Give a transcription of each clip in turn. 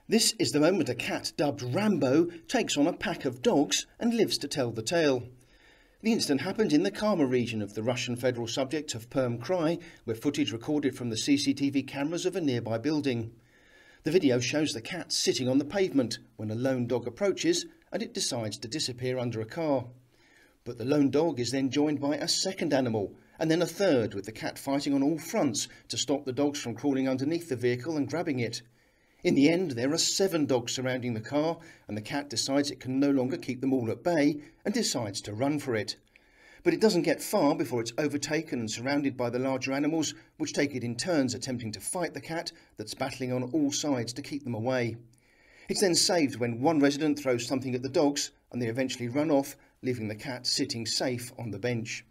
This is the moment a cat dubbed Rambo takes on a pack of dogs and lives to tell the tale. The incident happened in the Kama region of the Russian federal subject of Perm Krai, where footage recorded from the CCTV cameras of a nearby building. The video shows the cat sitting on the pavement when a lone dog approaches and it decides to disappear under a car. But the lone dog is then joined by a second animal, and then a third, with the cat fighting on all fronts to stop the dogs from crawling underneath the vehicle and grabbing it. In the end, there are 7 dogs surrounding the car, and the cat decides it can no longer keep them all at bay and decides to run for it. But it doesn't get far before it's overtaken and surrounded by the larger animals, which take it in turns attempting to fight the cat that's battling on all sides to keep them away. It's then saved when one resident throws something at the dogs and they eventually run off, leaving the cat sitting safe on the bench.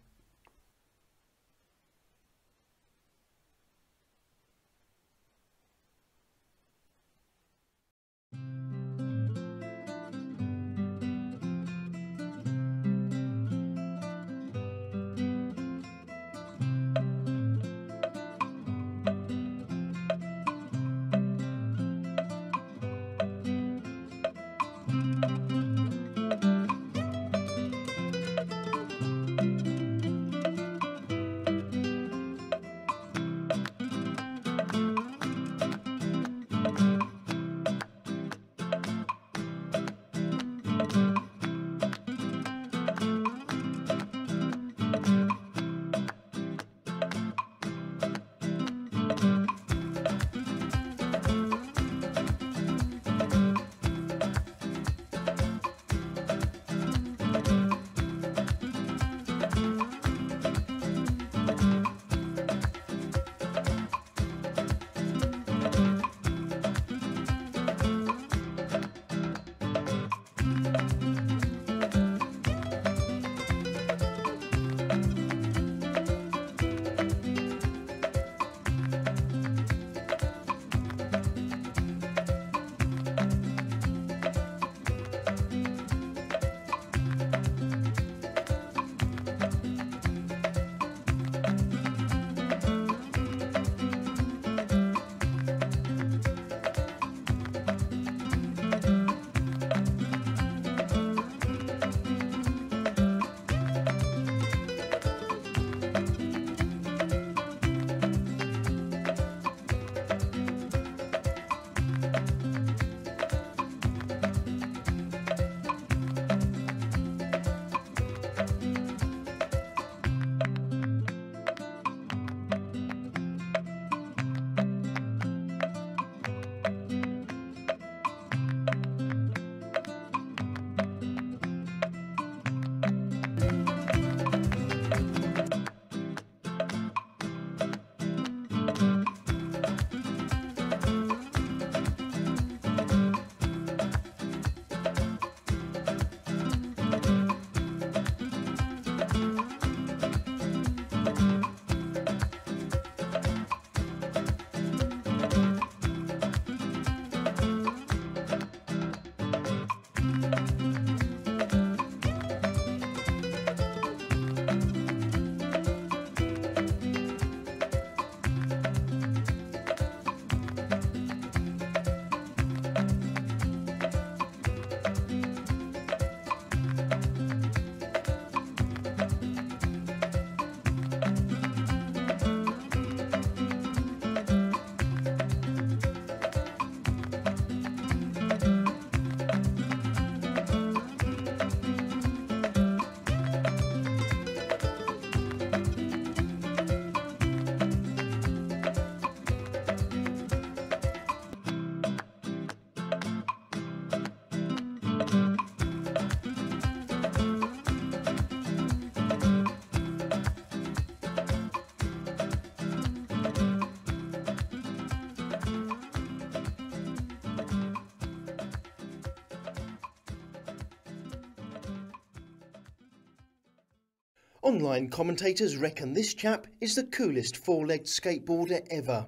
Online commentators reckon this chap is the coolest 4-legged skateboarder ever.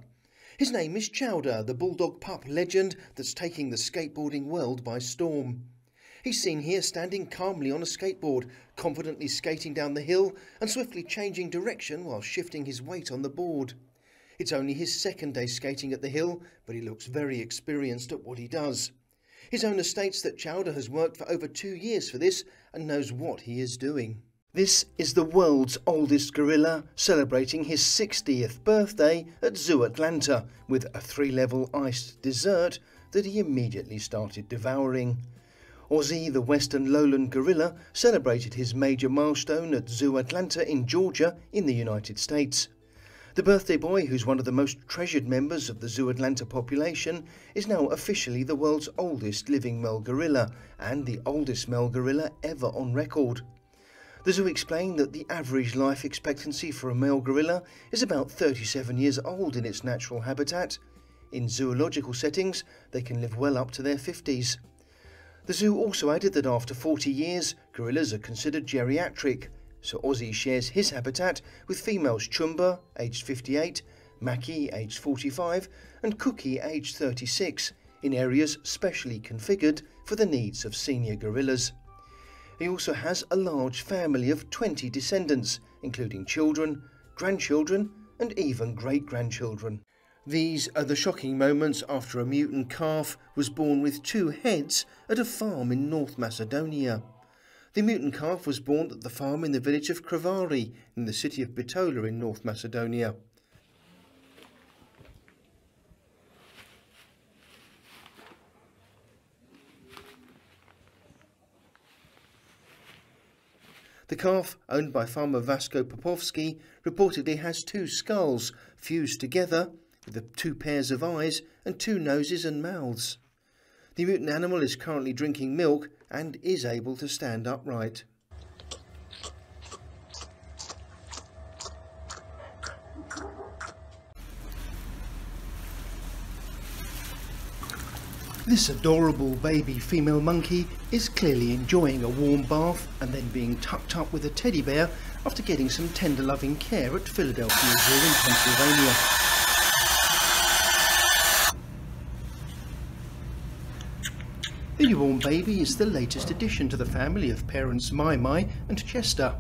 His name is Chowder, the bulldog pup legend that's taking the skateboarding world by storm. He's seen here standing calmly on a skateboard, confidently skating down the hill and swiftly changing direction while shifting his weight on the board. It's only his second day skating at the hill, but he looks very experienced at what he does. His owner states that Chowder has worked for over 2 years for this and knows what he is doing. This is the world's oldest gorilla celebrating his 60th birthday at Zoo Atlanta with a 3-level iced dessert that he immediately started devouring. Ozzy, the western lowland gorilla, celebrated his major milestone at Zoo Atlanta in Georgia in the United States. The birthday boy, who's one of the most treasured members of the Zoo Atlanta population, is now officially the world's oldest living male gorilla and the oldest male gorilla ever on record. The zoo explained that the average life expectancy for a male gorilla is about 37 years old in its natural habitat. In zoological settings, they can live well up to their 50s. The zoo also added that after 40 years, gorillas are considered geriatric. So Ozzy shares his habitat with females Chumba, aged 58, Maki, aged 45, and Cookie, aged 36, in areas specially configured for the needs of senior gorillas. He also has a large family of 20 descendants, including children, grandchildren, and even great-grandchildren. These are the shocking moments after a mutant calf was born with 2 heads at a farm in North Macedonia. The mutant calf was born at the farm in the village of Kravari in the city of Bitola in North Macedonia. The calf, owned by farmer Vasko Popovski, reportedly has 2 skulls fused together with the 2 pairs of eyes and 2 noses and mouths. The mutant animal is currently drinking milk and is able to stand upright. This adorable baby female monkey is clearly enjoying a warm bath and then being tucked up with a teddy bear after getting some tender loving care at Philadelphia Zoo in Pennsylvania. The newborn baby is the latest addition to the family of parents Mai Mai and Chester.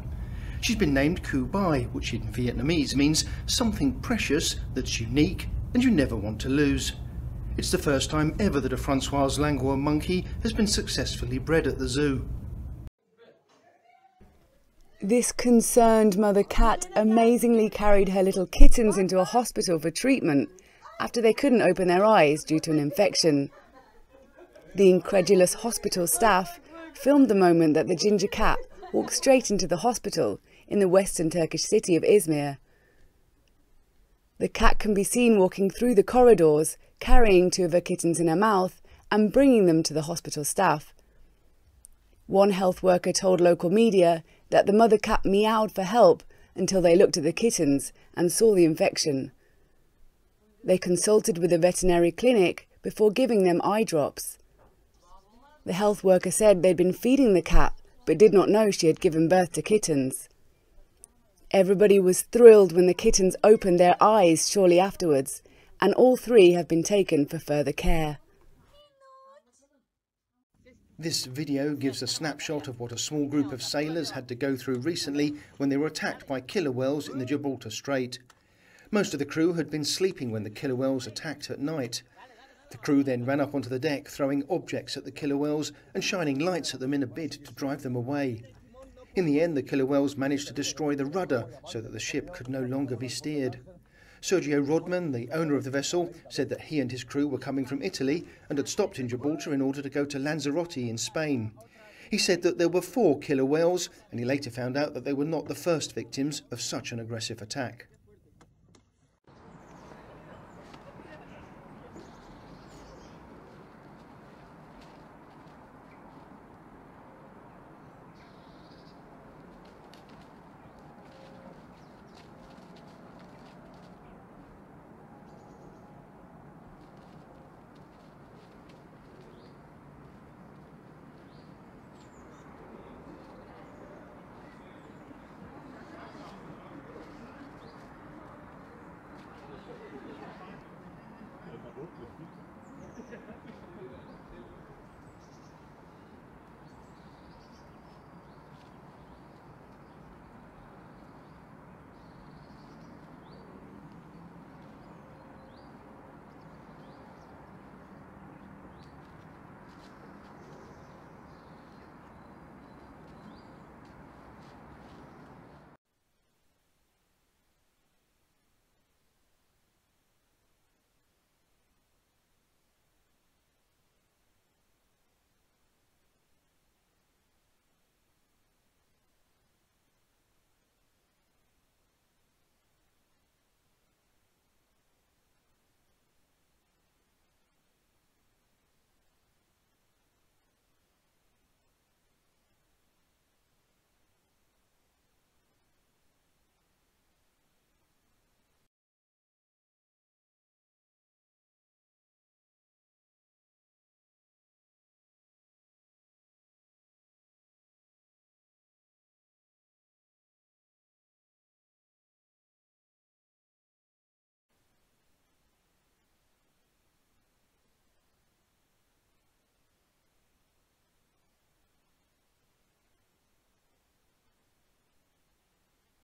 She's been named Kubai, which in Vietnamese means something precious that's unique and you never want to lose. It's the first time ever that a Francoise Langlois monkey has been successfully bred at the zoo. This concerned mother cat amazingly carried her little kittens into a hospital for treatment after they couldn't open their eyes due to an infection. The incredulous hospital staff filmed the moment that the ginger cat walked straight into the hospital in the western Turkish city of Izmir. The cat can be seen walking through the corridors, carrying 2 of her kittens in her mouth and bringing them to the hospital staff. One health worker told local media that the mother cat meowed for help until they looked at the kittens and saw the infection. They consulted with a veterinary clinic before giving them eye drops. The health worker said they'd been feeding the cat but did not know she had given birth to kittens. Everybody was thrilled when the kittens opened their eyes shortly afterwards, and all 3 have been taken for further care. This video gives a snapshot of what a small group of sailors had to go through recently when they were attacked by killer whales in the Gibraltar Strait. Most of the crew had been sleeping when the killer whales attacked at night. The crew then ran up onto the deck, throwing objects at the killer whales and shining lights at them in a bid to drive them away. In the end, the killer whales managed to destroy the rudder so that the ship could no longer be steered. Sergio Rodman, the owner of the vessel, said that he and his crew were coming from Italy and had stopped in Gibraltar in order to go to Lanzarote in Spain. He said that there were 4 killer whales, and he later found out that they were not the first victims of such an aggressive attack.